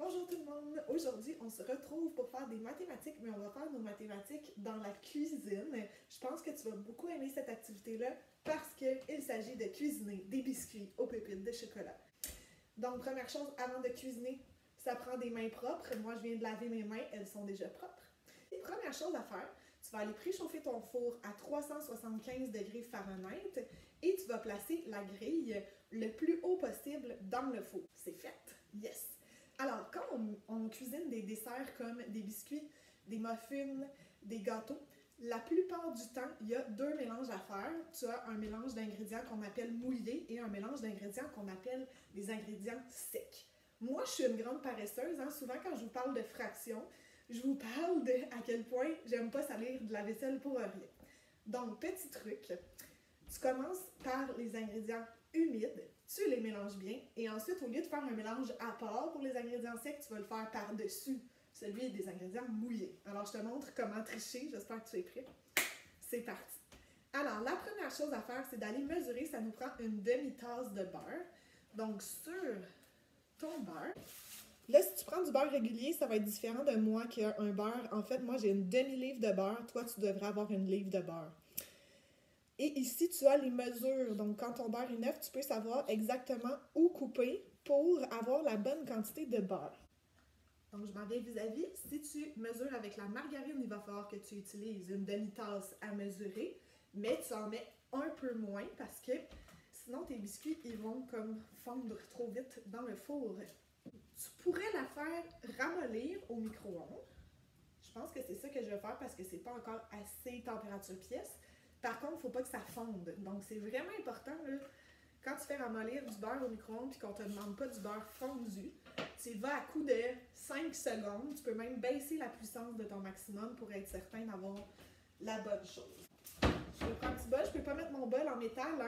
Bonjour tout le monde! Aujourd'hui, on se retrouve pour faire des mathématiques, mais on va faire nos mathématiques dans la cuisine. Je pense que tu vas beaucoup aimer cette activité-là parce qu'il s'agit de cuisiner des biscuits aux pépites de chocolat. Donc, première chose, avant de cuisiner, ça prend des mains propres. Moi, je viens de laver mes mains, elles sont déjà propres. Et première chose à faire, tu vas aller préchauffer ton four à 375 degrés Fahrenheit et tu vas placer la grille le plus haut possible dans le four. C'est fait? Yes! Alors, quand on cuisine des desserts comme des biscuits, des muffins, des gâteaux, la plupart du temps, il y a deux mélanges à faire. Tu as un mélange d'ingrédients qu'on appelle mouillés et un mélange d'ingrédients qu'on appelle des ingrédients secs. Moi, je suis une grande paresseuse. Souvent, quand je vous parle de fractions, je vous parle de à quel point j'aime pas salir de la vaisselle pour rien. Donc, petit truc, tu commences par les ingrédients humides, tu les mélanges bien et ensuite, au lieu de faire un mélange à part pour les ingrédients secs, tu vas le faire par-dessus celui des ingrédients mouillés. Alors, je te montre comment tricher, j'espère que tu es prêt. C'est parti! Alors, la première chose à faire, c'est d'aller mesurer, ça nous prend une demi-tasse de beurre. Donc, sur ton beurre, là, si tu prends du beurre régulier, ça va être différent de moi qui a un beurre. En fait, moi, j'ai une demi-livre de beurre. Toi, tu devrais avoir une livre de beurre. Et ici, tu as les mesures. Donc, quand ton beurre est neuf, tu peux savoir exactement où couper pour avoir la bonne quantité de beurre. Donc, je m'en vais vis-à-vis. Si tu mesures avec la margarine, il va falloir que tu utilises une demi-tasse à mesurer, mais tu en mets un peu moins parce que sinon, tes biscuits, ils vont comme fondre trop vite dans le four. Tu pourrais la faire ramollir au micro-ondes. Je pense que c'est ça que je vais faire parce que c'est pas encore assez température pièce. Par contre, il ne faut pas que ça fonde. Donc, c'est vraiment important, là, quand tu fais ramollir du beurre au micro-ondes et qu'on ne te demande pas du beurre fondu, tu y vas à coup de 5 secondes. Tu peux même baisser la puissance de ton maximum pour être certain d'avoir la bonne chose. Je prends un petit bol. Je ne peux pas mettre mon bol en métal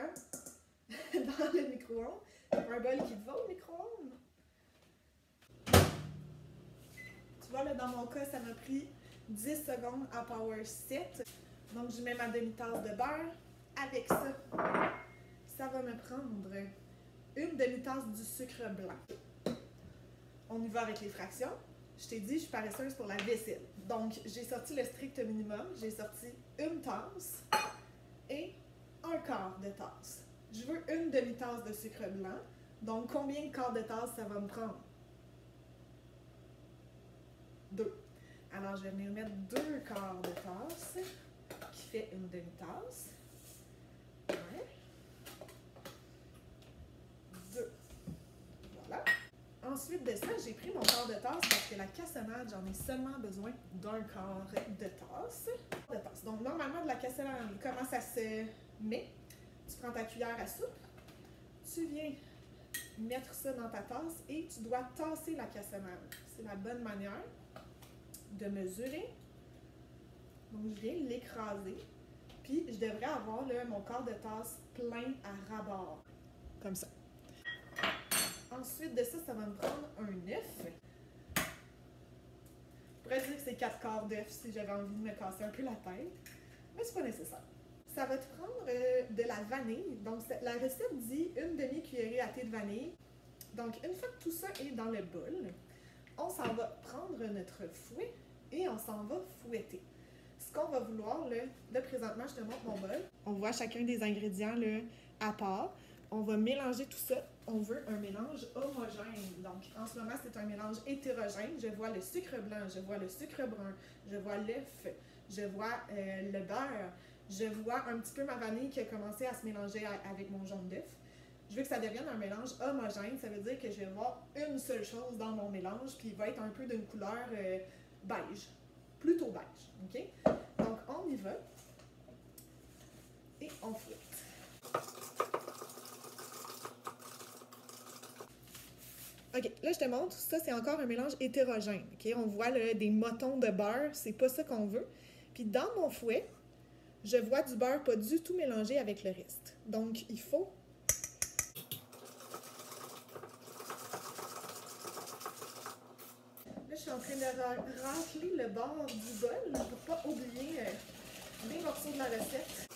dans le micro-ondes. Un bol qui va au micro-ondes. Tu vois, là, dans mon cas, ça m'a pris 10 secondes à Power 7. Donc, je mets ma demi-tasse de beurre. Avec ça, ça va me prendre une demi-tasse du sucre blanc. On y va avec les fractions. Je t'ai dit, je suis paresseuse pour la vaisselle. Donc, j'ai sorti le strict minimum. J'ai sorti une tasse et un quart de tasse. Je veux une demi-tasse de sucre blanc. Donc, combien de quarts de tasse ça va me prendre? 2. Alors, je vais venir mettre 2 quarts de tasse, qui fait une demi-tasse. 1, 2. Voilà. Ensuite de ça, j'ai pris mon quart de tasse parce que la cassonade, j'en ai seulement besoin d'un quart de tasse. Donc, normalement, de la cassonade, comment ça se met? Tu prends ta cuillère à soupe, tu viens mettre ça dans ta tasse et tu dois tasser la cassonade. C'est la bonne manière de mesurer. Donc, je viens l'écraser. Puis, je devrais avoir là, mon quart de tasse plein à ras-bord. Comme ça. Ensuite de ça, ça va me prendre un œuf. Je pourrais dire que c'est 4 quarts d'œuf si j'avais envie de me casser un peu la tête. Mais c'est pas nécessaire. Ça va te prendre de la vanille. Donc, la recette dit une demi-cuillerée à thé de vanille. Donc, une fois que tout ça est dans le bol, on s'en va prendre notre fouet et on s'en va fouetter. Ce qu'on va vouloir, là présentement, je te montre mon bol. On voit chacun des ingrédients là, à part. On va mélanger tout ça. On veut un mélange homogène. Donc, en ce moment, c'est un mélange hétérogène. Je vois le sucre blanc, je vois le sucre brun, je vois l'œuf, je vois le beurre, je vois un petit peu ma vanille qui a commencé à se mélanger avec mon jaune d'œuf. Je veux que ça devienne un mélange homogène. Ça veut dire que je vais avoir une seule chose dans mon mélange, puis il va être un peu d'une couleur beige. Plutôt beige. OK? Donc, on y va. Et on fouette. OK, là, je te montre. Ça, c'est encore un mélange hétérogène. OK? On voit là, des motons de beurre. C'est pas ça qu'on veut. Puis, dans mon fouet, je vois du beurre pas du tout mélangé avec le reste. Donc, il faut... Là, je suis en train de racler le bord du bol pour pas oublier les morceaux de la recette.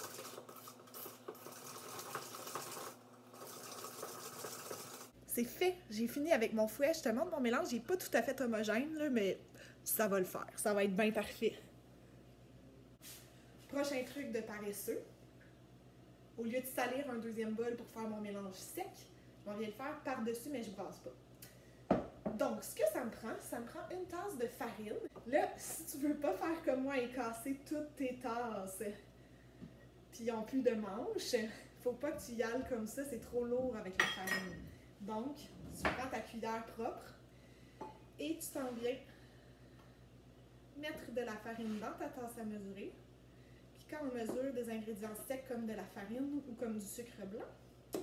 c'est fait. J'ai fini avec mon fouet. Je te montre mon mélange. Il n'est pas tout à fait homogène, là, mais ça va le faire. Ça va être bien parfait. Prochain truc de paresseux. Au lieu de salir un deuxième bol pour faire mon mélange sec, je m'en viens le faire par-dessus, mais je ne brasse pas. Donc, ce que ça me prend une tasse de farine. Là, si tu veux pas faire comme moi et casser toutes tes tasses, puis ils n'ont plus de manches, faut pas que tu y ailles comme ça, c'est trop lourd avec la farine. Donc, tu prends ta cuillère propre et tu t'en viens mettre de la farine dans ta tasse à mesurer. Puis quand on mesure des ingrédients secs comme de la farine ou comme du sucre blanc,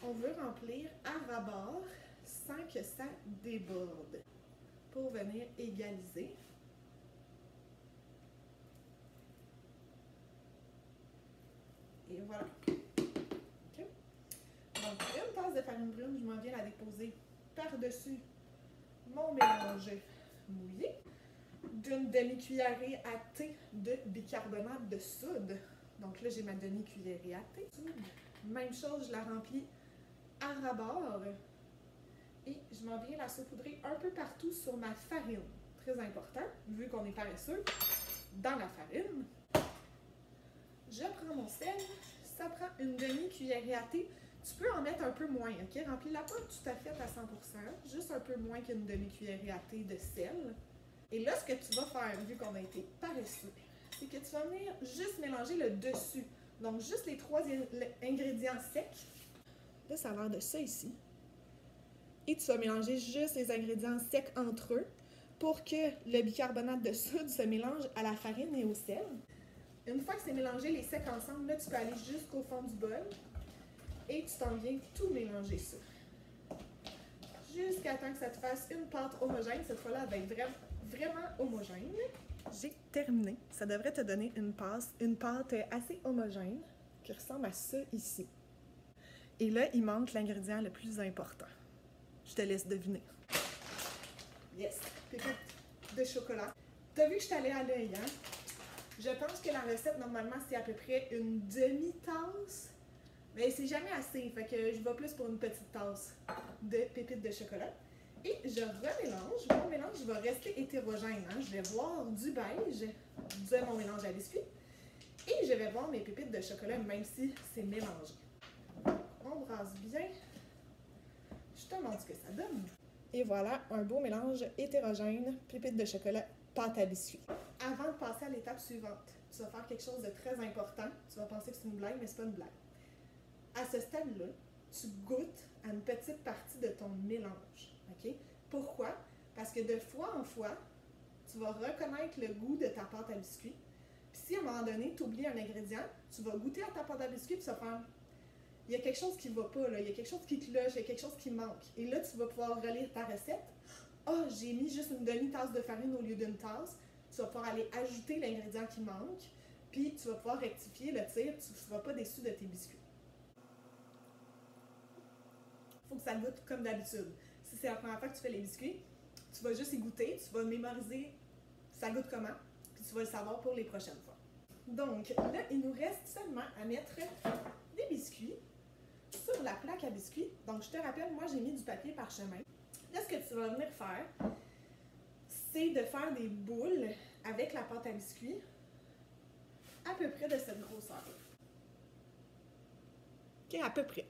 on veut remplir à ras-bord sans que ça déborde pour venir égaliser. Et voilà. Okay. Donc, une tasse de farine brune, je m'en viens la déposer par-dessus mon mélange mouillé d'une demi-cuillerée à thé de bicarbonate de soude. Donc là, j'ai ma demi-cuillerée à thé. Même chose, je la remplis à ras-bord et je m'en viens la saupoudrer un peu partout sur ma farine. Très important, vu qu'on est paresseux, dans la farine. Je prends mon sel, ça prend une demi-cuillerée à thé. Tu peux en mettre un peu moins, ok? Remplis-la pas tout à fait à 100%, juste un peu moins qu'une demi-cuillerée à thé de sel. Et là, ce que tu vas faire, vu qu'on a été paresseux, c'est que tu vas venir juste mélanger le dessus. Donc, juste les 3 ingrédients secs. Là, ça a l'air de ça ici. Et tu vas mélanger juste les ingrédients secs entre eux pour que le bicarbonate de soude se mélange à la farine et au sel. Une fois que c'est mélangé, les secs ensemble, là, tu peux aller jusqu'au fond du bol et tu t'en viens tout mélanger ça. Jusqu'à temps que ça te fasse une pâte homogène. Cette fois-là, elle va être vraiment homogène. J'ai terminé. Ça devrait te donner une pâte assez homogène qui ressemble à ça ici. Et là, il manque l'ingrédient le plus important. Je te laisse deviner. Yes! Pépites de chocolat. T'as vu que je suis allée à l'œil, hein? Je pense que la recette, normalement, c'est à peu près une demi-tasse. Mais c'est jamais assez, fait que je vais plus pour une petite tasse de pépites de chocolat. Et je remélange. Mon mélange va rester hétérogène. Hein? Je vais voir du beige de mon mélange à biscuits. Et je vais voir mes pépites de chocolat, même si c'est mélangé. On brasse bien. Je te montre ce que ça donne. Et voilà, un beau mélange hétérogène, pépites de chocolat, pâte à biscuits. Avant de passer à l'étape suivante, tu vas faire quelque chose de très important. Tu vas penser que c'est une blague, mais c'est pas une blague. À ce stade-là, tu goûtes à une petite partie de ton mélange. OK? Pourquoi? Parce que de fois en fois, tu vas reconnaître le goût de ta pâte à biscuits. Puis si à un moment donné, tu oublies un ingrédient, tu vas goûter à ta pâte à biscuits et tu vas faire il y a quelque chose qui ne va pas, là. Il y a quelque chose qui cloche, il y a quelque chose qui manque. Et là, tu vas pouvoir relire ta recette. Ah, j'ai mis juste une demi-tasse de farine au lieu d'une tasse. Tu vas pouvoir aller ajouter l'ingrédient qui manque. Puis tu vas pouvoir rectifier le tir. Tu ne seras pas déçu de tes biscuits. Il faut que ça goûte comme d'habitude. Si c'est la première fois que tu fais les biscuits, tu vas juste y goûter. Tu vas mémoriser ça goûte comment. Puis tu vas le savoir pour les prochaines fois. Donc là, il nous reste seulement à mettre des biscuits sur la plaque à biscuits. Donc, je te rappelle, moi, j'ai mis du papier parchemin. Là, ce que tu vas venir faire, c'est de faire des boules avec la pâte à biscuits à peu près de cette grosseur. OK, à peu près.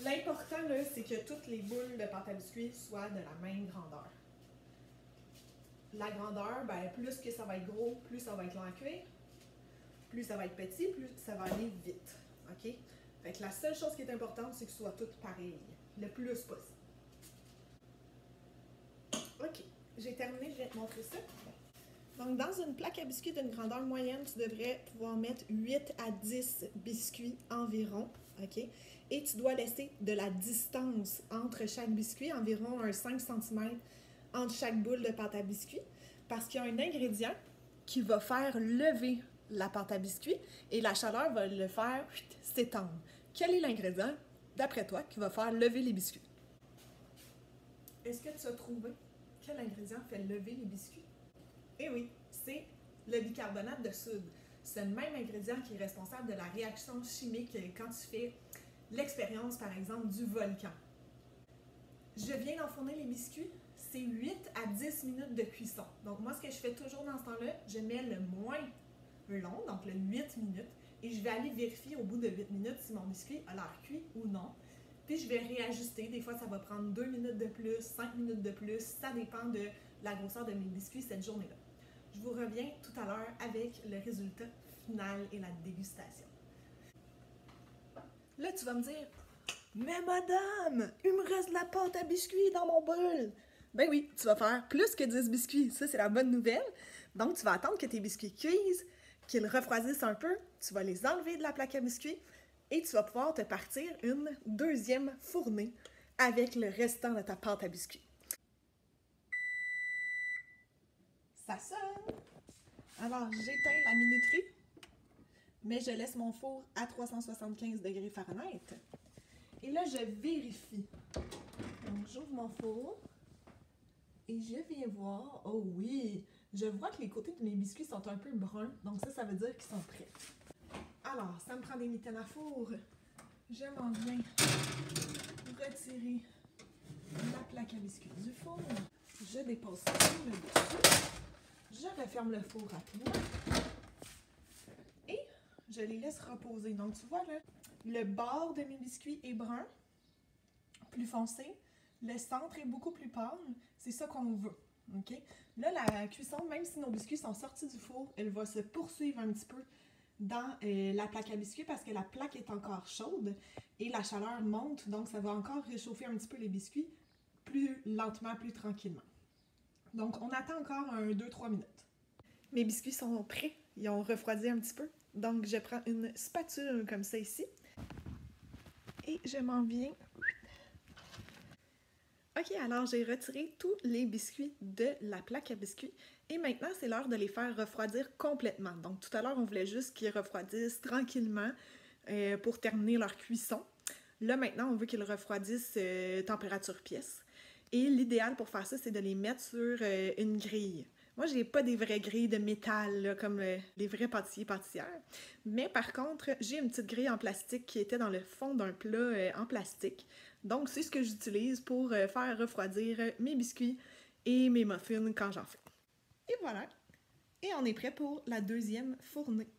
L'important, là, c'est que toutes les boules de pâte à biscuits soient de la même grandeur. La grandeur, ben, plus que ça va être gros, plus ça va être long à cuire. Plus ça va être petit, plus ça va aller vite. OK? Fait que la seule chose qui est importante, c'est que ce soit toutes pareilles, le plus possible. OK, j'ai terminé, je viens te montrer ça. Donc, dans une plaque à biscuits d'une grandeur moyenne, tu devrais pouvoir mettre 8 à 10 biscuits environ, OK? Et tu dois laisser de la distance entre chaque biscuit, environ un 5 cm entre chaque boule de pâte à biscuits, parce qu'il y a un ingrédient qui va faire lever la pâte à biscuits et la chaleur va le faire s'étendre. Quel est l'ingrédient, d'après toi, qui va faire lever les biscuits? Est-ce que tu as trouvé quel ingrédient fait lever les biscuits? Eh oui, c'est le bicarbonate de soude. C'est le même ingrédient qui est responsable de la réaction chimique quand tu fais l'expérience, par exemple, du volcan. Je viens d'enfourner les biscuits. C'est 8 à 10 minutes de cuisson. Donc moi, ce que je fais toujours dans ce temps-là, je mets le moins long, donc le 8 minutes, et je vais aller vérifier au bout de 8 minutes si mon biscuit a l'air cuit ou non. Puis je vais réajuster. Des fois, ça va prendre 2 minutes de plus, 5 minutes de plus. Ça dépend de la grosseur de mes biscuits cette journée-là. Je vous reviens tout à l'heure avec le résultat final et la dégustation. Là, tu vas me dire, mais madame, il me reste de la pâte à biscuits dans mon bol. Ben oui, tu vas faire plus que 10 biscuits. Ça, c'est la bonne nouvelle. Donc, tu vas attendre que tes biscuits cuisent, qu'ils refroidissent un peu. Tu vas les enlever de la plaque à biscuits et tu vas pouvoir te partir une deuxième fournée avec le restant de ta pâte à biscuits. Ça sonne! Alors, j'éteins la minuterie, mais je laisse mon four à 375 degrés Fahrenheit. Et là, je vérifie. Donc, j'ouvre mon four et je viens voir. Oh oui! Je vois que les côtés de mes biscuits sont un peu bruns, donc ça veut dire qu'ils sont prêts. Alors, ça me prend des mitaines à four. Je m'en viens retirer la plaque à biscuits du four. Je dépose ça le dessus. Je referme le four rapidement. Et je les laisse reposer. Donc, tu vois là, le bord de mes biscuits est brun, plus foncé. Le centre est beaucoup plus pâle. C'est ça qu'on veut. Okay? Là, la cuisson, même si nos biscuits sont sortis du four, elle va se poursuivre un petit peu dans la plaque à biscuits parce que la plaque est encore chaude et la chaleur monte, donc ça va encore réchauffer un petit peu les biscuits plus lentement, plus tranquillement. Donc, on attend encore 2-3 minutes. Mes biscuits sont prêts, ils ont refroidi un petit peu. Donc, je prends une spatule comme ça ici et je m'en viens. Ok, alors j'ai retiré tous les biscuits de la plaque à biscuits et maintenant c'est l'heure de les faire refroidir complètement. Donc tout à l'heure on voulait juste qu'ils refroidissent tranquillement pour terminer leur cuisson. Là maintenant on veut qu'ils refroidissent température pièce et l'idéal pour faire ça c'est de les mettre sur une grille. Moi j'ai pas des vraies grilles de métal là, comme les vrais pâtissiers-pâtissières, mais par contre j'ai une petite grille en plastique qui était dans le fond d'un plat en plastique. Donc, c'est ce que j'utilise pour faire refroidir mes biscuits et mes muffins quand j'en fais. Et voilà. Et on est prêt pour la deuxième fournée.